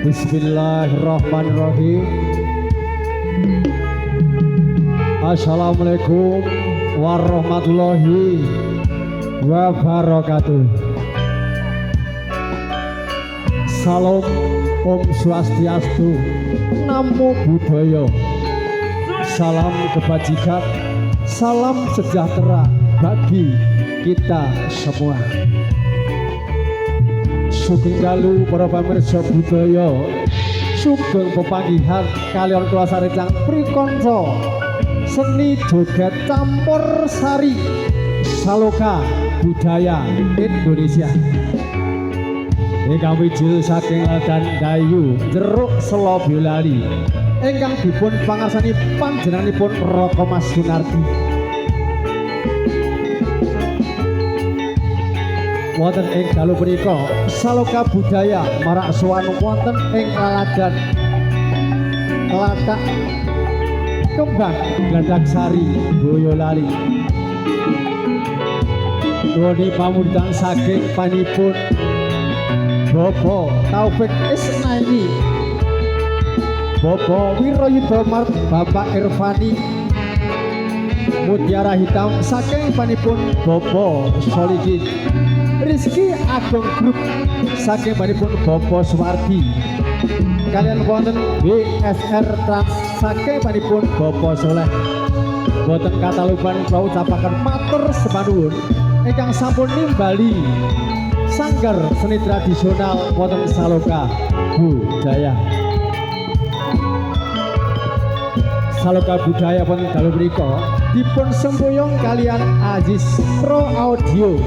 Bismillahirrahmanirrahim. Assalamualaikum warahmatullahi wabarakatuh. Salam Om Swastiastu, Namo Buddhaya. Salam kebajikan, salam sejahtera bagi kita semua. Sugeng dalu para pamirsa budaya, sugeng pepanggihan kaliyan kula sarecang prikanca seni joget campur sari saloka budaya Indonesia. Ingkang wijil saking Ladan Dayu Jeruk Selo Boyolali ingkang dipun pangarsani panjenenganipun Raka Mas Sunardi. Wonten ing dalu punika saloka budaya marak sowan wonten ing Laladan Latak Kembang Glandaksari Boyolali. Doni pamuritan saking panipun Bapak Taufik Isnaini, Bapak Wiroyuda Mart, Bapak Irfani, Mutiara Hitam saking panipun Bapak Solihin, Rizky Agung Group saking panipun Bapak Suwardi, kalian wonten BSR Trans saking panipun Bapak Soleh. Boten katalupan kula ucapaken matur sepanuwun ingkang sampun nimbali sanggar seni tradisional wonten saloka budaya. Saloka budaya pun dalu mriku dipun semboyong kalian Aziz Pro Audio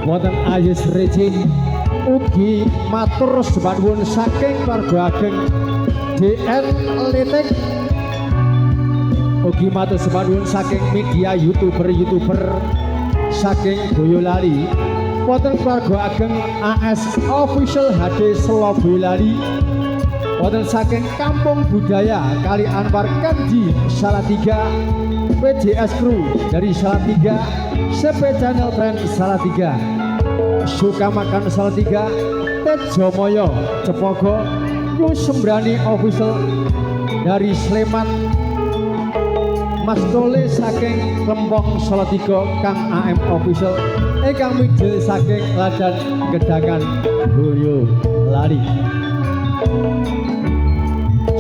wonten Aziz Regin ugi matur sebanwun saking keluarga ageng DN Letek ugi matur sebanwun saking media youtuber saking Boyolali wonten keluarga ageng AS Official HD Solo Boyolali wonten saking Kampung Budaya Kali Anwar Kanji Salatiga PJS Crew dari Salatiga CP Channel Trend Salatiga Suka Makan Salatiga Tejomoyo Cepogo New Sembrani Official dari Sleman Mas Tole saking Lempong Salatiga Kang AM Official Kang Mijil saking Ladan Gedangan Boyolali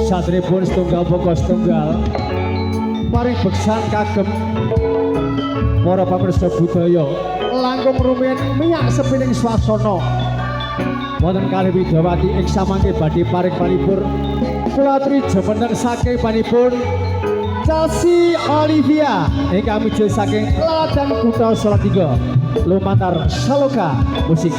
satripun setunggal pokok setunggal paring beksan kagem para pamirsa budaya langkung rumiyin minyak sepiring swasana wonten kalih Widawati ing samangke badhe paring panipur kula aturi jumeneng saking panipun Chelsea Olivia ingkang mijil saking Ladan Kutha Salatiga lumantar Saloka musik.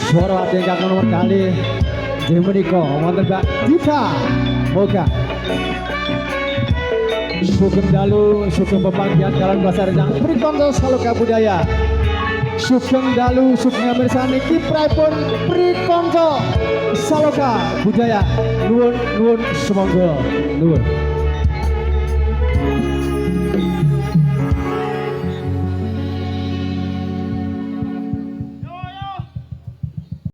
Suara hati ingkang nomor kali inggih menika wonten Mbak Dita Moga sugeng dalu sugeng pepanggihan dalam bahasa Renang prikondol Saloka budaya sugeng dalu sugeng mirsani kiprahipun prikondol Saloka budaya nuwun semonggo nuwun.